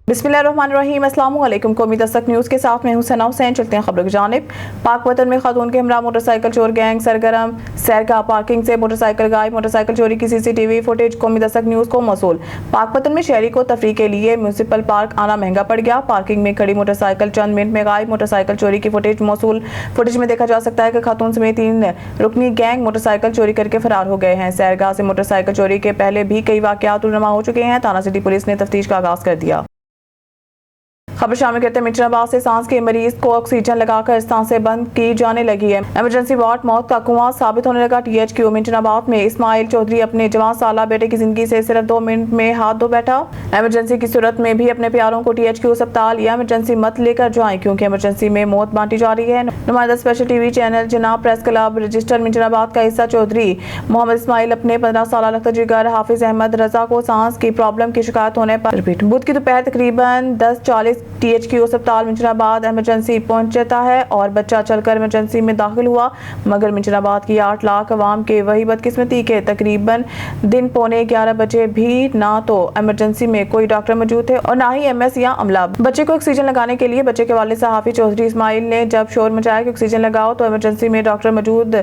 बिस्मिल्लाहिर्रहमानिर्रहीम। अस्सलाम वालेकुम। कौमी दस्तक न्यूज़ के साथ मैं हूं सना हुसैन। चलते हैं खबरों की जानिब। पाक वतन में खातून के हमरा मोटरसाइकिल चोर गैंग सरगर्म। सैरगाह पार्किंग से मोटरसाइकिल गायब, मोटरसाइकिल चोरी की सीसीटीवी फुटेज। कौमी दस्तक न्यूज़ को मौसूल। पाक वतन में शहरी को तफरीह के लिए म्यूनसिपल पार्क आना महंगा पड़ गया। पार्किंग में खड़ी मोटरसाइकिल चंद मिनट में गायब, मोटरसाइकिल चोरी की फुटेज मौसूल। फुटेज में देखा जा सकता है कि खातून समेत 3 रुकनी गैंग मोटरसाइकिल चोरी करके फरार हो गए हैं। सैरगाह से मोटरसाइकिल चोरी के पहले भी कई वाकयात रुनमा हो चुके हैं। थाना सिटी पुलिस ने तफ्तीश का आगाज कर दिया। खबर शामिल करते हैं मिचनाबाद से सांस के मरीज को ऑक्सीजन लगाकर सांसें बंद की जाने लगी है। इमरजेंसी वार्ड मौत का कुआं साबित होने लगा। THQ मिचनाबाद में इस्माइल चौधरी अपने जवान साला बेटे की जिंदगी से सिर्फ 2 मिनट में हाथ धो बैठा। इमरजेंसी की सूरत में भी अपने प्यारों को THQ अस्पताल या इमरजेंसी मत लेकर जाएं, क्योंकि इमरजेंसी में मौत बांटी जा रही है। नुमाइंदा स्पेशल TV चैनल जनाब प्रेस क्लब रजिस्टर मिचनाबाद का हिस्सा चौधरी मोहम्मद इस्माइल अपने 15 साल लखत जिगर हाफिज अहमद रजा को सांस की प्रॉब्लम की शिकायत होने पर बुध की दोपहर तकरीबन 10:40 THQ अस्पताल मिचनाबाद इमरजेंसी पहुंचता है और बच्चा चलकर इमरजेंसी में दाखिल हुआ, मगर मिचनाबाद की 8 लाख अवाम के वही बदकिस्मती के तकरीबन दिन 11:15 बजे भी ना तो इमरजेंसी में कोई डॉक्टर मौजूद थे और ना ही MS या अमला। बच्चे को ऑक्सीजन लगाने के लिए बच्चे के वालिद हाफिज चौधरी इस्माइल ने जब शोर मचाया कि ऑक्सीजन लगाओ तो इमरजेंसी में डॉक्टर मौजूद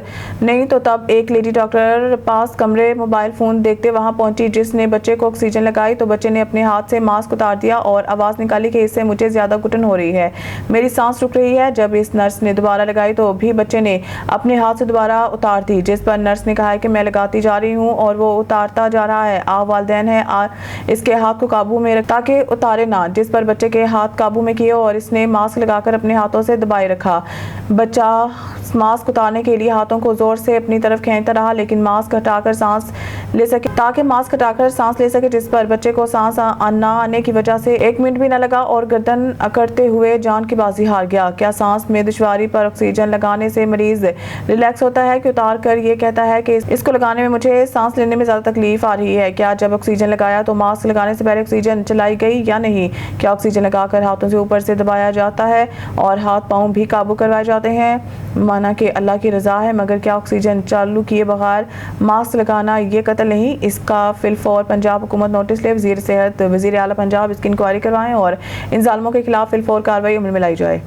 नहीं, तो तब एक लेडी डॉक्टर पास कमरे मोबाइल फोन देखते वहां पहुंची, जिसने बच्चे को ऑक्सीजन लगाई तो बच्चे ने अपने हाथ से मास्क उतार दिया और आवाज निकाली कि इससे मुझे ज्यादा घुटन हो रही है, मेरी सांस रुक रही है। जब इस नर्स ने दोबारा लगाई तो भी बच्चे ने अपने हाथ से दोबारा उतार दी, जिस पर नर्स ने कहा है कि मैं लगाती जा रही हूं और वो उतारता जा रहा है। आप वालिदैन है, इसके हाथ को काबू में रख ताकि उतारे ना, जिस पर बच्चे के हाथ काबू में किए और इसने मास्क लगाकर अपने हाथों से दबाए रखा। बच्चा मास्क उतारने के लिए हाथों को जोर से अपनी तरफ खींचता रहा, लेकिन मास्क हटाकर सांस ले सके जिस पर बच्चे को सांस ना आने की वजह से 1 मिनट भी न लगा और गर्दन अकड़ते हुए जान की बाजी हार गया। क्या सांस में दुश्वारी पर ऑक्सीजन लगाने से मरीज रिलैक्स होता है कि उतार कर ये कहता है कि इसको लगाने में मुझे सांस लेने में ज्यादा तकलीफ आ रही है? क्या जब ऑक्सीजन लगाया तो मास्क लगाने से पहले ऑक्सीजन चलाई गई या नहीं? क्या ऑक्सीजन लगाकर हाथों से ऊपर से दबाया जाता है और हाथ पांव भी काबू करवाए जाते हैं? माना कि अल्लाह की रजा है, मगर क्या ऑक्सीजन चालू किए बगैर मास्क लगाना ये कत्ल नहीं? इसका फिलफौर पंजाब हुकूमत नोटिस ले, वजीर सेहत वजीर आला पंजाब इसकी इंक्वायरी करवाएं और इन जालिमों के खिलाफ फिलफौर कार्रवाई अमल में लाई जाए।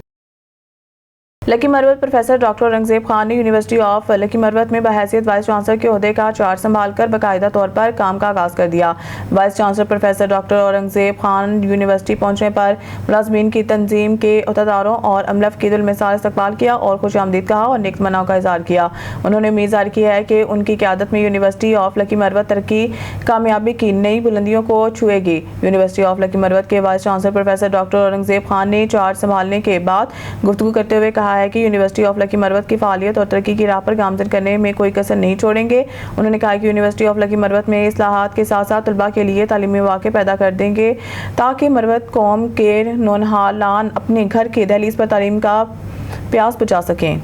Lucky Marwat professor doctor Aurangzeb Khan ने यूनिवर्सिटी ऑफ लकी मरवत में बहैसियत वाइस चांसलर के ओहदे का चार्ज संभालकर बाकायदा तौर पर काम का आगाज कर दिया। Vice chancellor professor doctor Aurangzeb Khan university पहुंचने पर मुलाजमीन की तंजीम के अहदेदारों और अमला फकीदुल मिसाल इस्तकबाल किया और खुशामदीद कहा और नेक मनाव का इजहार किया। उन्होंने उम्मीद जाहिर की है कि उनकी क़यादत में यूनिवर्सिटी ऑफ लकी मरवत तरक्की कामयाबी की नई बुलंदियों को छुएगी। यूनिवर्सिटी ऑफ लकी मरवत के vice chancellor professor doctor Aurangzeb Khan ने चार्ज संभालने के बाद गुफ्तगू करते हुए कहा है कि यूनिवर्सिटी ऑफ लकी मरवत की फालियत और तरक्की की राह पर गामजन करने में कोई कसर नहीं छोड़ेंगे। उन्होंने कहा कि यूनिवर्सिटी ऑफ लकी मरवत में इस्लाहात के साथ साथ तलबा के लिए तालीमी मौके पैदा कर देंगे ताकि मरवत कौम के नौनहालान अपने घर के दहलीज पर तालीम का प्यास बुझा सकें।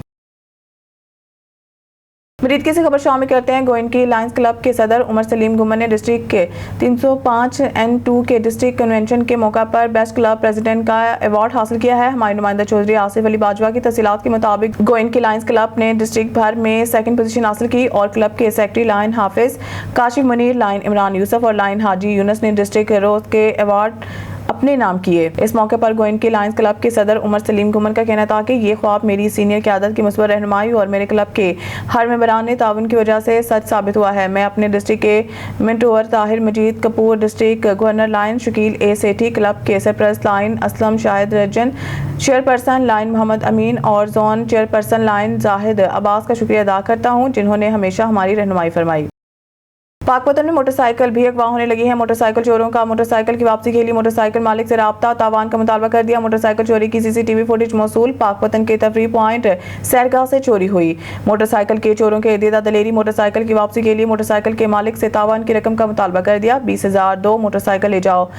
मरीदकी से खबर शामिल करते हैं। गोइनकी लायंस क्लब के सदर उमर सलीम गुमन ने डिस्ट्रिक्ट के 305N2 के डिस्ट्रिक्ट कन्वेंशन के मौका पर बेस्ट क्लब प्रेसिडेंट का अवार्ड हासिल किया है। हमारे नुमाइंदा चौधरी आसिफ अली बाजवा की तफसीलात के मुताबिक गोइनकी लायंस क्लब ने डिस्ट्रिक्ट भर में 2nd पोजीशन हासिल की और क्लब के सेक्रेटरी लाइन हाफिज काशिफ मुनीर, लाइन इमरान यूसुफ और लाइन हाजी यूनस ने डिस्ट्रिक्ट रोज के अवार्ड अपने नाम किए। इस मौके पर गोइनकी लायंस क्लब के सदर उमर सलीम गुमन का कहना था कि ये ख्वाब मेरी सीनियर क़यादत की मुस्बत रहनुमाई और मेरे क्लब के हर मेंबरान ने ताउन की वजह से सच साबित हुआ है। मैं अपने डिस्ट्रिक्ट के mentor Tahir Majid Kapoor, district governor lion Shakeel A Sethi, club के सरपरस्त lion Aslam Shahid Rajan, chairperson lion Mohammad Amin और zone chairperson lion Zahid Abbas का शुक्रिया अदा करता हूँ, जिन्होंने हमेशा हमारी रहनुमाई फरमाई। पाक वतन में मोटरसाइकिल भी अगवा होने लगी है। मोटरसाइकिल चोरों का मोटरसाइकिल की वापसी के लिए मोटरसाइकिल मालिक से राब्ता तावान का मुतालबा कर दिया। मोटरसाइकिल चोरी की CCTV फुटेज मौसूल। पाक वतन के तफरीह पॉइंट सैरगाह से चोरी हुई। मोटरसाइकिल के चोरों के देदा दलेरी मोटरसाइकिल की वापसी के लिए मोटरसाइकिल के मालिक से तावान की रकम का मुतालबा कर दिया। 20,000 दो मोटरसाइकिल ले जाओ।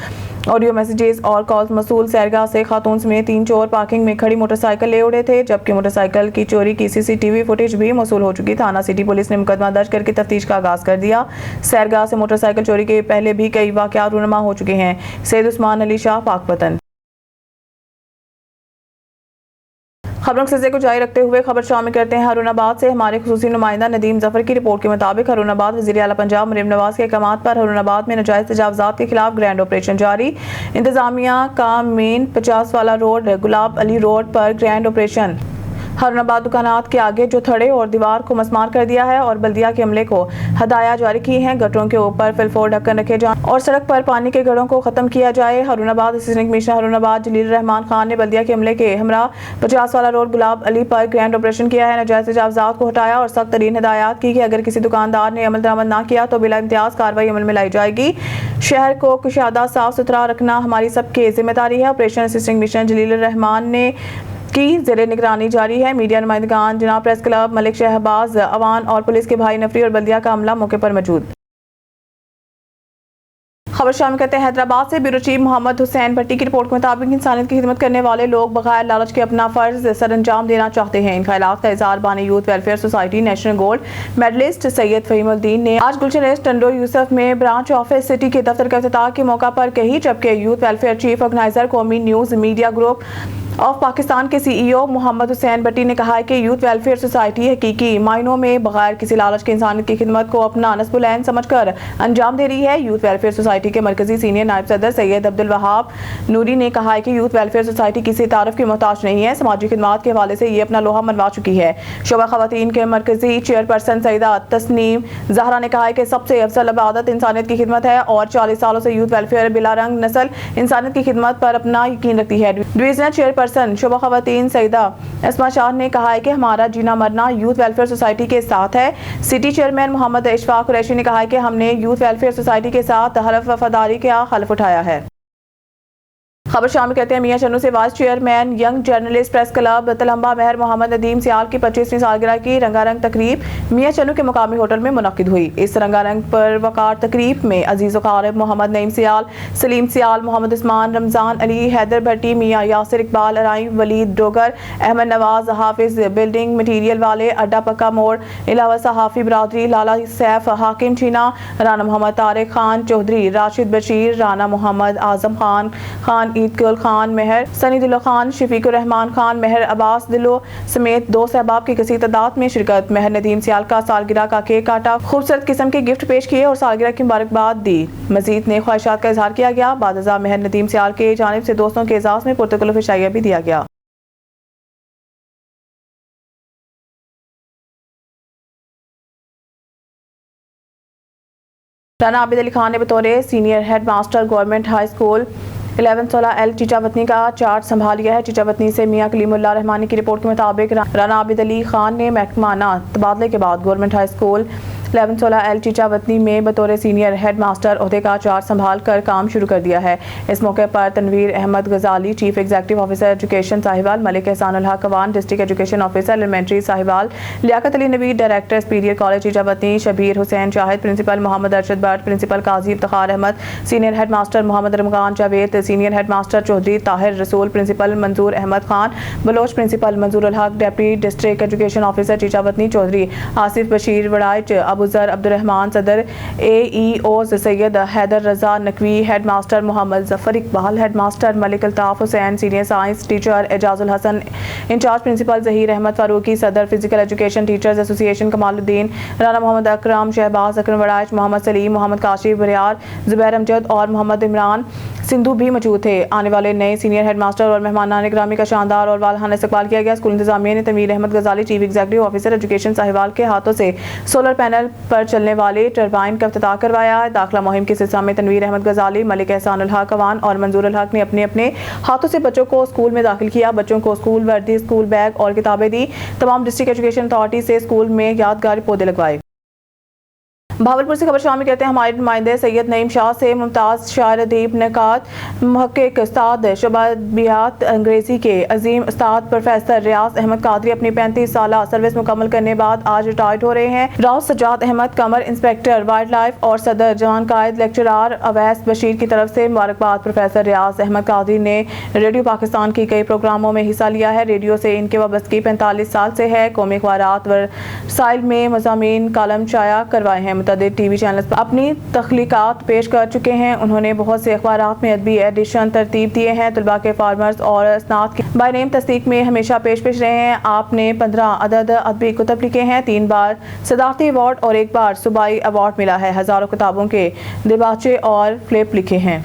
ऑडियो मैसेजेस और कॉल्स मसूल। सैरगाह से खातून समेत 3 चोर पार्किंग में खड़ी मोटरसाइकिल ले उड़े थे, जबकि मोटरसाइकिल की चोरी की CCTV फुटेज भी मसूल हो चुकी। थाना सिटी पुलिस ने मुकदमा दर्ज करके तफ्तीश का आगाज कर दिया। सैरगाह से मोटरसाइकिल चोरी के पहले भी कई वाकयात रुनमा हो चुके हैं। सैयद उस्मान अली शाह, पाक वतन। खबरों के सिलसिले को जारी रखते हुए खबर शामिल करते हैं हरुणाबाद से। हमारे खुसूसी नुमाइंदा नदीम जफर की रिपोर्ट के मुताबिक हरुणाबाद वज़ीर आला पंजाब मरीम नवाज के अहकामात पर हरुणाबाद में नाजायज तजावुज़ात के खिलाफ ग्रैंड ऑपरेशन जारी। इंतजामिया का मेन 50 वाला रोड गुलाब अली रोड पर ग्रैंड ऑपरेशन हरुणाबाद दुकानात के आगे जो थड़े और दीवार को मसमार कर दिया है और बल्दिया के अमले को हदायत जारी की हैं। गटरों के ऊपर फिलफोर ढक्कन रखे जाएं और सड़क पर पानी के गढ़ों को खत्म किया जाए। हरुणाबाद असिस्टेंट कमिश्नर हरुणाबाद जलील रहमान खान ने बल्दिया के अमले के हमरा 50 वाला रोड गुलाब अली पर ग्रैंड ऑपरेशन किया है। नाजायज तजावुज़ात को हटाया और सख्त तरीन हिदायत की कि अगर किसी दुकानदार ने अमल दरामद ना किया तो बिला इम्तियाज कार्रवाई अमल में लाई जाएगी। शहर को कुशादा साफ सुथरा रखना हमारी सबकी जिम्मेदारी है। ऑपरेशन असिस्टेंट कमिश्नर जलील रहमान ने की ज़ेरे निगरानी जारी है। मीडिया नुमाइंदगान जनाब प्रेस क्लब मलिक शहबाज अवान और पुलिस के भाई नफरी और बल्दिया का अमला मौके पर मौजूद। खबर शामिल करते हैं हैदराबाद से। ब्यूरो चीफ मोहम्मद हुसैन भट्टी की रिपोर्ट के मुताबिक इंसानियत की खिदमत करने वाले लोग बगैर लालच के अपना फर्ज सरअंजाम देना चाहते हैं। इन ख्यालात का इज़हार बानी youth welfare society national gold medalist Syed Fahimuddin ने आज गुलशन रेस टंडो यूसुफ में ब्रांच ऑफिस सिटी के दफ्तर का इफ्तिताह के मौका पर कही, जबकि यूथ वेलफेयर चीफ ऑर्गेनाइजर कौमी news media group of Pakistan के CEO मोहम्मद हुसैन भट्टी ने कहा है कि यूथ वेलफेयर सोसाइटी हकीकी मायनों में बगैर किसी लालच के इंसानियत की खिदमत को अपना नस्बुल ऐन समझकर अंजाम दे रही है। यूथ वेलफेयर सोसाइटी के मरकजी सीनियर नायब सदर सैयद अब्दुल वहाब नूरी ने कहा है कि यूथ वेलफेयर सोसाइटी किसी तारफ की मोहताज नहीं है, समाजी खिदमत के हवाले से ये अपना लोहा मनवा चुकी है। शोबा खवातीन के मरकजी चेयरपर्सन सईदा तस्नीम जहरा ने कहा है कि सबसे अफजल इबादत इंसानियत की खिदमत है और 40 सालों से यूथ वेलफेयर बिला रंग नस्ल इंसानियत की खिदमत पर अपना यकीन रखती है। डिवीजनल चेयरपर्सन शोबा खवातीन सईदा अस्मा शाह ने कहा है कि हमारा जीना मरना यूथ वेलफेयर सोसाइटी के साथ है। सिटी चेयरमैन मोहम्मद इशफाक कुरैशी ने कहा है कि हमने यूथ वेलफेयर सोसाइटी के साथ हलफ वफादारी का हलफ उठाया है। खबर शामिल करते हैं मियां चन्नू से। Vice chairman young journalist press club Talamba Mehar Mohammad Nadeem Sial की 25वीं सालगिरह की रंगारंग तकरीब मियां चन्नू के मुकामी होटल में मुनक्किद हुई। इस रंगारंग पर वकार तकरीब में अजीज़ क़ारिब मोहम्मद नईम सियाल, सलीम सियाल, मोहम्मद उस्मान, रमजान अली, हैदर भट्टी, मियां यासिर इकबाल, अराई, वलीद डोगर, अहमद नवाज, हाफिज, बिल्डिंग मटीरियल वाले, अड्डा पक्का मोड़, इलावा सहाफ़ी बरादरी, लाला सैफ, हाकिम चीना, राना मोहम्मद तारिक खान चौधरी, राशिद बशीर, राना मोहम्मद आजम खान ईदकुल खान मेहर, सनीदुल्ला खान, शफीकुर रहमान खान मेहर, अब्बास दिलो समेत 2 सहबाब की कसीर तादाद में शिरकत। महर नदीम सियाल का सालगिरह का केक काटा, खूबसूरत किस्म के गिफ्ट पेश किए और सालगिरह की मुबारकबाद दी। मजीद ने ख्वाहिशात का इजहार किया गया। बादजा महर नदीम सियाल के जानिब से दोस्तों के एजाज में पुरतकल्लुफ़ इशाइया भी दिया गया। राना आबिद अली खान ने बतौर senior head master government high school 1116L Chichawatni का चार्ज संभाल लिया है। चीचावतनी से मियां कलीमुल्लाह रहमानी की रिपोर्ट के मुताबिक राना आबिद अली खान ने महकमाना तबादले के बाद government high school 1116L Chichawatni में बतौर सीनियर हेड मास्टर ओहदे का चार्ज संभाल कर काम शुरू कर दिया है। इस मौके पर Tanveer Ahmed Ghazali, chief executive officer education Sahiwal, Malik Ehsanul Haq Awan, district education officer elementary Sahiwal, Liaquat Ali Naveed, director superior college Chichawatni, Shabbir Hussain Shahid, principal Mohammad Arshad Bhatt, principal Qazi Iftikhar Ahmed, senior head master Mohammad Ramzan Javed, senior head master Chaudhry Tahir Rasool, principal Manzoor Ahmed Khan Baloch, principal Manzoor Haq, deputy district education officer Chichawatni Chaudhry Asif Bashir Waraich, Abuzar Abdurrahman सदर, AEO Syed Haider Raza Naqvi, head master Mohammad Zafar Iqbal, head master Malik Altaf Hussain, senior science teacher Ejazul Hassan, in charge principal Zaheer Ahmed Farooqui, सदर physical education teachers association Kamaluddin, Rana Mohammad Akram, Shahbaz Akram Waraich, Mohammad Saleem, Mohammad Kashif Bariar, Zubair Amjad और मोहम्मद इमरान सिंधु भी मौजूद थे। आने वाले नए senior head master और मेहमानान ग्रामी का शानदार और वालहाना इस्तकबाल किया गया। स्कूल इंतजामिया ने तमीर Ahmad Ghazali, chief executive officer education Sahiwal के हाथों से सोलर पैनल पर चलने वाले टरबाइन का इफ्तिताह करवाया है। दाखिला मुहिम के सिलसिले में तनवीर अहमद गजाली, मलिक एहसानुल हक अवान और मंजूर हक ने अपने अपने हाथों से बच्चों को स्कूल में दाखिल किया। बच्चों को स्कूल वर्दी, स्कूल बैग और किताबें दी। तमाम डिस्ट्रिक्ट एजुकेशन अथॉरिटी से स्कूल में यादगार पौधे लगवाए। भावलपुर से खबर शामिल करते हैं हमारे नुमाइंदे सैयद नईम शाह से। मुमताज़ शायर अदीब नकात मुहक्किक उस्ताद शबाबियात अंग्रेज़ी के अजीम उस्ताद प्रोफेसर रियाज अहमद कादरी अपनी 35 साल सर्विस मुकम्मल करने बाद आज रिटायर्ड हो रहे हैं। राव सजाद अहमद कमर, इंस्पेक्टर वाइल्ड लाइफ और सदर जवान कायद लेक्चरार अवैस बशीर की तरफ से मुबारकबाद। प्रोफेसर रियाज अहमद कादरी ने रेडियो पाकिस्तान की कई प्रोग्रामों में हिस्सा लिया है। रेडियो से इनके वाबस्तगी 45 साल से है। कौमी अखबारात व रसाइल में मज़ामीन कालम शाया करवाए हैं। मुतअद्दिद टीवी चैनल्स पर अपनी तख्लीकात पेश कर चुके हैं। उन्होंने बहुत से अखबारात में अदबी एडिशन तरतीब दिए हैं। तलबा के फार्मर्स और स्नात की बाय नेम तस्दीक में हमेशा पेश रहे हैं। आपने 15 अदद अदबी कुतब लिखे हैं, 3 बार सदाकती अवार्ड और 1 बार सूबाई अवार्ड मिला है। हज़ारों किताबों के दिबाचे और फ्लिप लिखे हैं।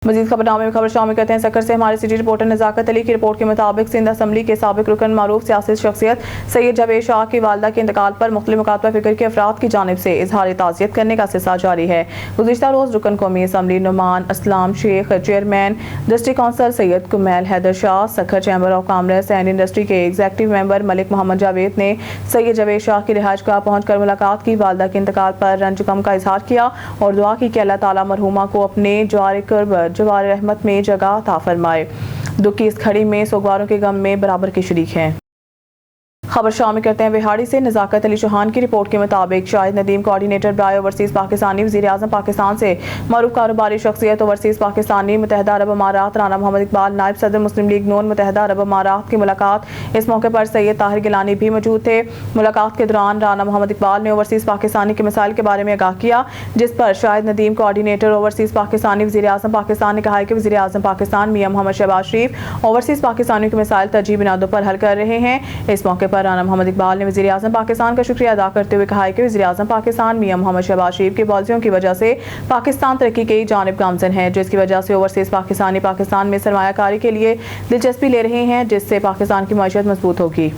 मजीद खबरनामे में खबर शामिल करते हैं। सक्कर से हमारे सिटी रिपोर्टर नज़ाकत अली की रिपोर्ट के मुताबिक सिंध असम्बली के साबिक रुकन मारूफ सियासी शख्सियत सैयद जावेद शाह की वालदा के इंतकाल पर मुख्तलिफ मकातब फिक्र के अफराद की जानिब से इजहार ताज़ियत करने का सिलसिला जारी है। गुज़िश्ता रोज़ रुकन कौमी assembly Numan Aslam Sheikh, chairman district council Syed Kumail Haider Shah, Sukkur chamber of commerce and industry के एग्जीक्यूटिव मेंबर मलिक मोहम्मद जावेद ने सैयद जावेद शाह की रिहाइश गाह पहुंचकर मुलाकात की। वालदा के इंतकाल पर रंज गम का इजहार किया और दुआ की कि अल्लाह ताला मरहूमा को अपने जवार रहमत में जगह अता फरमाए। दुख की इस घड़ी में सोगवारों के गम में बराबर के शरीक हैं। खबर शामिल करते हैं बिहाड़ी से। नज़ाकत अली चौहान की रिपोर्ट के मुताबिक शाहिद नदीम कोऑर्डिनेटर ब्राय ओवरसीज़ पाकिस्तानी वज़ीर आज़म पाकिस्तान से मरूफ कारोबारी शख्सियत ओवरसीज़ पाकिस्तानी मुत्तहदा अरब अमारात राना मोहम्मद इकबाल नायब सदर मुस्लिम लीग नून मुत्तहदा अरब अमारात की मुलाकात। इस मौके पर सैयद ताहिर गिलानी भी मौजूद थे। मुलाकात के दौरान राना मोहम्मद इकबाल ने ओवरसीज़ पाकिस्तानी के मसाइल के बारे में आगाह किया, जिस पर शाहिद नदीम कोऑर्डिनेटर ओवरसीज़ पाकिस्तानी वज़ीर आज़म पाकिस्तान ने कहा कि वज़ीर आज़म पाकिस्तान मियां मोहम्मद शहबाज शरीफ ओवरसीज़ पाकिस्तानियों के मसाइल तरजीह बुनियादों पर हल कर रहे हैं। इस मौके पर राना मोहम्मद इकबाल ने वज़ीर आज़म पाकिस्तान का शुक्रिया अदा करते हुए कहा कि वज़ीर आज़म पाकिस्तान मियां मोहम्मद शहबाज शरीफ की पॉलिसियों की वजह से पाकिस्तान तरक्की की जानिब गामज़न है, जिसकी वजह से ओवरसीज़ पाकिस्तानी पाकिस्तान में सरमायाकारी के लिए दिलचस्पी ले रहे हैं, जिससे पाकिस्तान की मईशत मजबूत होगी।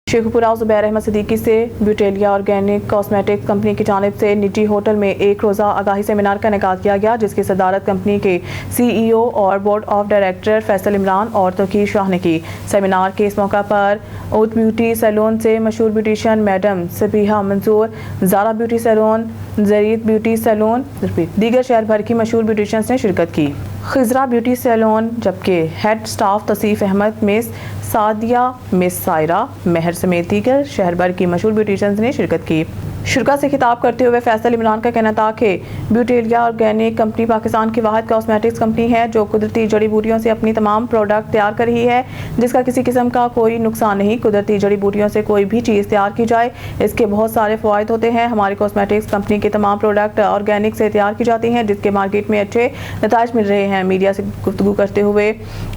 शेखुपुरा ज़ुबैर अहमद सिद्दीकी से ब्यूटेलिया ऑर्गेनिक कॉस्मेटिक्स कंपनी की जानिब से निजी होटल में एक रोज़ा आगाही सेमिनार का इनेकाद किया गया, जिसकी सदारत कंपनी के CEO और board of director Faisal Imran और तौकीर शाह ने की। सेमिनार के इस मौका पर उत ब्यूटी सैलून से मशहूर beautician madam Sabiha Mansoor, Zara beauty salon, Jareet beauty salon, दीगर शहर भर की मशहूर ब्यूटिशियंस ने शिरकत की। खिजरा ब्यूटी सैलून जबकि head staff Tauseef Ahmed, miss Sadia, miss Saira Mehar समेत दीगर शहर भर की मशहूर ब्यूटिशियंस ने शिरकत की। शुरा से खिताब करते हुए फैसल इमरान का कहना था कि ब्यूटेलिया ऑर्गेनिक कंपनी पाकिस्तान की वाहिद कॉस्मेटिक्स कंपनी है जो कुदरती जड़ी बूटियों से अपनी तमाम प्रोडक्ट तैयार कर रही है, जिसका किसी किस्म का कोई नुकसान नहीं। कुदरती जड़ी बूटियों से कोई भी चीज़ तैयार की जाए, इसके बहुत सारे फ़वाइद होते हैं। हमारी कॉस्मेटिक्स कंपनी के तमाम प्रोडक्ट ऑर्गेनिक से तैयार की जाती हैं, जिसके मार्केट में अच्छे नताइज मिल रहे हैं। मीडिया से गुफ्तगू करते हुए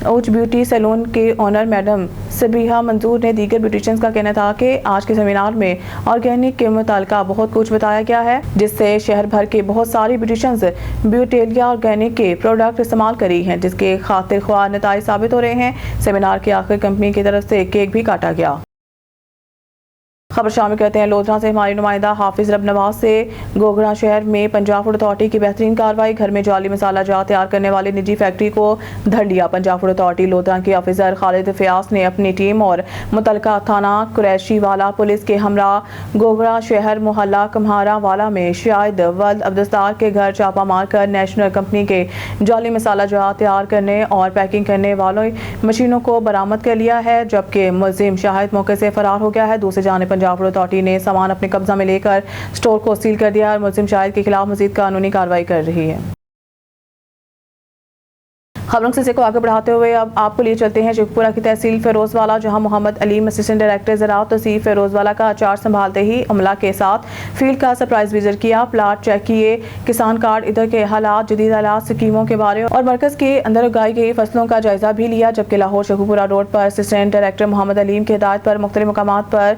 उच ब्यूटी सैलून के ऑनर मैडम सबीहा मंसूर ने दीगर ब्यूटिशियंस का कहना था कि आज के सेमिनार में ऑर्गेनिक के मुताल्लिक़ बहुत कुछ बताया गया है, जिससे शहर भर के बहुत सारी ब्यूटिशियंस ब्यूटेलिया ऑर्गेनिक के प्रोडक्ट इस्तेमाल कर रही हैं, जिसके खातिर ख्वाह नताइज साबित हो रहे हैं। सेमिनार के आखिर कंपनी की तरफ से केक भी काटा गया। खबर शामिल करते हैं लोधरा से। हमारी नुमाइंदा हाफिज रब नवाज से गोगरा शहर में पंजाब फूड अथॉरिटी की बेहतरीन कार्रवाई। घर में जाली मसाला जात तैयार करने वाली निजी फैक्ट्री को धर लिया। पंजाब फूड अथॉरिटी लोधरा के ऑफिसर खालिद फयास ने अपनी टीम और मुतलका थाना कुरैशी वाला पुलिस के हमरा गोगरा शहर मोहल्ला कम्हारा वाला में शाहिद वल्द अब्दुस्तार के घर छापा मारकर नेशनल कंपनी के जाली मसाला जात तैयार करने और पैकिंग करने वालों मशीनों को बरामद कर लिया है, जबकि मुलजिम शाहिद मौके से फरार हो गया है। दूसरी जानिब पंजाब फूड अथॉरिटी ने सामान अपने कब्जा में लेकर स्टोर को सील कर दिया और मुलजिम शाहिद के खिलाफ मजीद कानूनी कार्रवाई कर रही है। खबरों से को आगे बढ़ाते हुए अब आपको लिए चलते हैं शेखपुरा की तहसील फिरोजवाला, जहां मोहम्मद अलीम असिस्टेंट डायरेक्टर ज़राअत तहसील फिरोजवाला का आचार संभालते ही अमला के साथ फील्ड का सरप्राइज विजिट किया। प्लाट चेक किए, किसान कार्ड, इधर के हालात, जदीद हालात, स्कीमों के बारे और मरकज के अंदर उगाई गई फसलों का जायजा भी लिया। जबकि लाहौर शेखपुरा रोड पर असिस्टेंट डायरेक्टर मोहम्मद अलीम की हिदायत पर मुख्तलिफ मकामात पर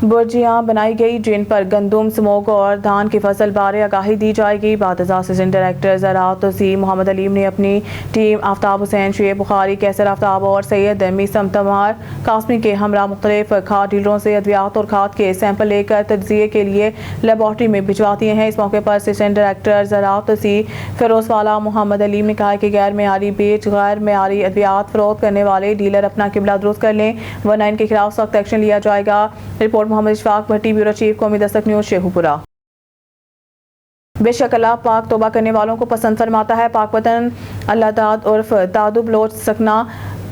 बुर्जियाँ बनाई गई, जिन पर गंदम, स्मोक और धान की फसल बारे आगाही दी जाएगी। बाद असिस्टेंट डायरेक्टर ज़राअत तहसील मोहम्मद अलीम ने अपनी टीम आफ्ताब हुसैन, शुएब बुखारी, कैसर आफ्ताब और सैयद मीसम तमार कासमी के हमरा मुख्तलिफ खाद डीलरों से अद्वियात और खाद के सैंपल लेकर तज्जिए के लिए लेबॉर्ट्री में भिजवा दिए हैं। इस मौके पर असिस्टेंट डायरेक्टर ज़राअत तहसील फिरोजवाला मोहम्मद अलीम ने कहा कि गैर मेयारी बीज, गैर मेयारी अद्वियात फरोख्त करने वाले डीलर अपना किबला दुरुस्त कर लें, वरना इनके खिलाफ सख्त एक्शन लिया जाएगा। रिपोर्ट मोहम्मद इशफाक भट्टी, ब्यूरो चीफ, कौमी दस्तक न्यूज़, शेखुपुरा। बेशक अल्लाह पाक तौबा करने वालों को पसंद फरमाता है। पाक वतन अल्लाह दाद उर्फ दादू बलोच सकना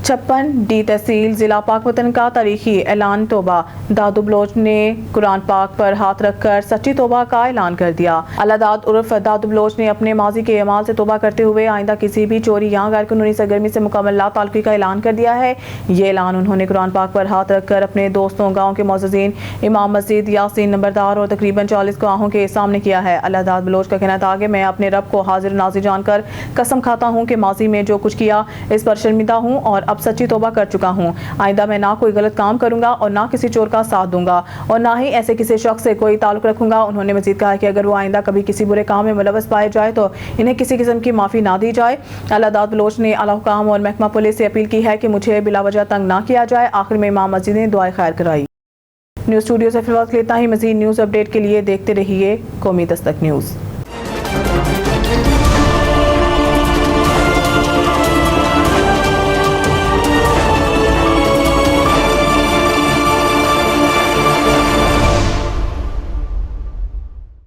56 डी तहसील जिला पाकवतन का तारीखी ऐलान तौबा। दादू बलोच ने कुरान पाक पर हाथ रखकर सच्ची तौबा का ऐलान कर दिया। अल्लादाद उर्फ दादू बलोच ने अपने माजी के अमाल से तौबा करते हुए आइंदा किसी भी चोरी या गैर कानूनी सरगर्मी से मुकम्मल लाताल्लुकी का ऐलान कर दिया है। ये ऐलान उन्होंने कुरान पाक पर हाथ रखकर अपने दोस्तों, गाँव के मोअज़्ज़िन, इमाम मस्जिद, यासीन नंबरदार और तकरीबन 40 गवाहों के सामने किया है। अल्लादाद बलोच का कहना था कि मैं अपने रब को हाजिर नाज़िर जानकर कसम खाता हूँ कि माजी में जो कुछ किया इस पर शर्मिंदा हूँ और अब सच्ची तौबा कर चुका हूँ। आइंदा मैं ना कोई गलत काम करूंगा और ना किसी चोर का साथ दूंगा और ना ही ऐसे किसी शख्स से कोई ताल्लुक रखूंगा। उन्होंने मजीद कहा कि अगर वो आइंदा कभी किसी बुरे काम में मुलव्वस पाए जाए तो इन्हें किसी किस्म की माफ़ी ना दी जाए। अल्लादाद बलोच ने आला हुकाम और महकमा पुलिस से अपील की है कि मुझे बिलावजह तंग ना किया जाए। आखिर में इमाम मस्जिद ने दुआए खैर कराई। न्यूज़ स्टूडियो से फिलहाल इतना ही। मजीद न्यूज़ अपडेट के लिए देखते रहिए कौमी दस्तक न्यूज़।